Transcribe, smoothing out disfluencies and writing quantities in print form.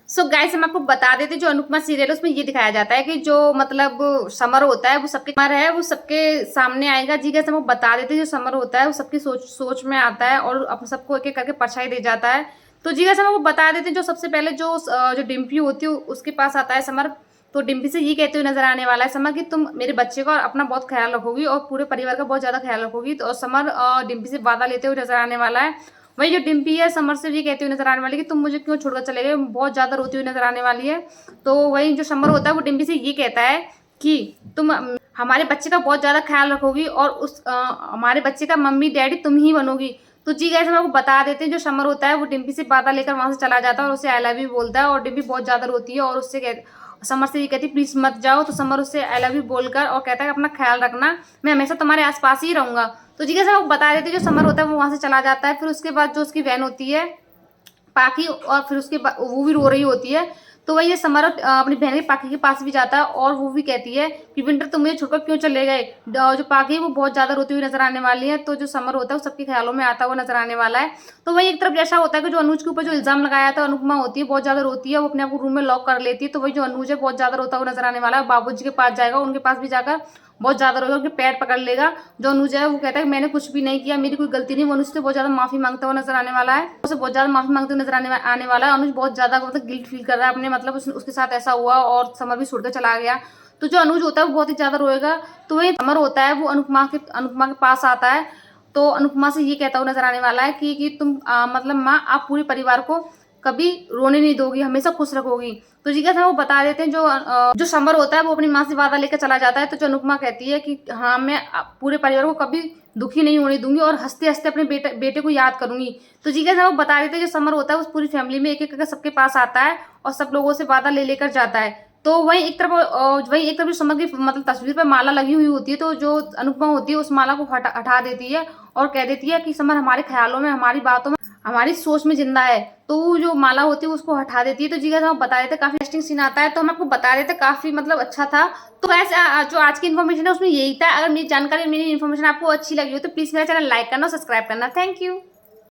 So guys हम आपको बता देते जो अनुपमा सीरियल है उसमें ये दिखाया जाता है कि जो मतलब समर होता है वो सबके समर है वो सबके सामने आएगा। जी गाइस हम आपको बता देते जो समर होता है वो सबकी सोच सोच में आता है और अपन सबको एक एक करके परछाई दे जाता है। तो जी गाइस हम आपको बता देते जो सबसे पहले जो डिम्पी होती है उसके पास आता है समर। तो डिम्पी से ये कहते हुए नजर आने वाला है समर कि तुम मेरे बच्चे का और अपना बहुत ख्याल रखोगी और पूरे परिवार का बहुत ज्यादा ख्याल रखोगी। तो समर डिम्पी से वादा लेते हुए नजर आने वाला है। वही जो डिम्पी है समर से ये कहती हुई नजर आने वाली है कि तुम मुझे क्यों छोड़कर चले गए, बहुत ज्यादा रोती हुई नजर आने वाली है। तो वही जो समर होता है वो डिम्पी से ये कहता है कि तुम हमारे बच्चे का बहुत ज्यादा ख्याल रखोगी और हमारे बच्चे का मम्मी डैडी तुम ही बनोगी। तो जी गाइस हम आपको बता देते हैं जो समर होता है वो डिम्पी से वादा लेकर वहां से चला जाता है और उसे आई लव यू बोलता है और डिम्पी बहुत ज्यादा रोती है और उससे समर से ये कहती है प्लीज मत जाओ। तो समर उससे आई लव यू बोलकर और कहता है अपना ख्याल रखना, मैं हमेशा तुम्हारे आसपास ही रहूंगा। तो जी कैसे वो बता देते जो समर होता है वो वहां से चला जाता है। फिर उसके बाद जो उसकी बहन होती है पाखी और फिर उसके वो भी रो रही होती है। तो वही ये समर अपनी बहन के पाखी के पास भी जाता है और वो भी कहती है कि विंटर तुम मुझे छोड़कर क्यों चले गए। जो पाखी है वो बहुत ज्यादा रोती हुई नजर आने वाली है। तो जो समर होता है वो सबके ख्यालों में आता हुआ नजर आने वाला है। तो वही एक तरफ जैसा होता है कि जो अनुज के ऊपर जो इल्जाम लगाया था अनुपमा होती है बहुत ज्यादा रोती है, वो अपने आप को रूम में लॉक कर लेती है। तो वही जो अनुज है बहुत ज्यादा रोता हुआ नजर आने वाला है, बाबूजी के पास जाएगा, उनके पास भी जाकर बहुत ज्यादा रोएगा, उनके पैर पकड़ लेगा। जो अनुज है वो कहता है कि मैंने कुछ भी नहीं किया, मेरी कोई गलती नहीं। वो अनुज से बहुत ज्यादा माफी मांगता हुआ नजर आने वाला है, उसे बहुत ज्यादा माफी मांगते हुए नजर आने वाला है। अनुज बहुत ज्यादा मतलब गिल्ट फील कर रहा है अपने मतलब उसके साथ ऐसा हुआ और समर भी छोड़कर चला गया। तो जो अनुज होता है वो बहुत ही ज्यादा रोएगा। तो वही समर होता है वो अनुपमा के पास आता है। तो अनुपमा से ये कहता हुआ नजर आने वाला है कि तुम मतलब माँ आप पूरे परिवार को कभी रोने नहीं दोगी, हमेशा खुश रखोगी। तो जी कैसे वो बता देते हैं जो समर होता है वो अपनी माँ से वादा लेकर चला जाता है। तो जो अनुपमा कहती है कि हाँ मैं पूरे परिवार को कभी दुखी नहीं होने दूंगी और हंसते हंसते अपने बेटे को याद करूंगी। तो जी कैसे वो बता देते हैं जो समर होता है उस पूरी फैमिली में एक एक करके सबके पास आता है और सब लोगों से वादा ले लेकर जाता है। तो वही एक तरफ जो समर की मतलब तस्वीर पर माला लगी हुई होती है तो जो अनुपमा होती है उस माला को हटा देती है और कह देती है कि समर हमारे ख्यालों में, हमारी बातों में, हमारी सोच में जिंदा है। तो वो जो माला होती है उसको हटा देती है। तो जी हम बता देते काफी इंटरेस्टिंग सीन आता है, तो हम आपको बता देते काफी मतलब अच्छा था। तो वैसे जो आज की इन्फॉर्मेशन है उसमें यही था। अगर मेरी जानकारी, मेरी इन्फॉर्मेशन आपको अच्छी लगी हो तो प्लीज मेरा चैनल लाइक करना और सब्सक्राइब करना। Thank you.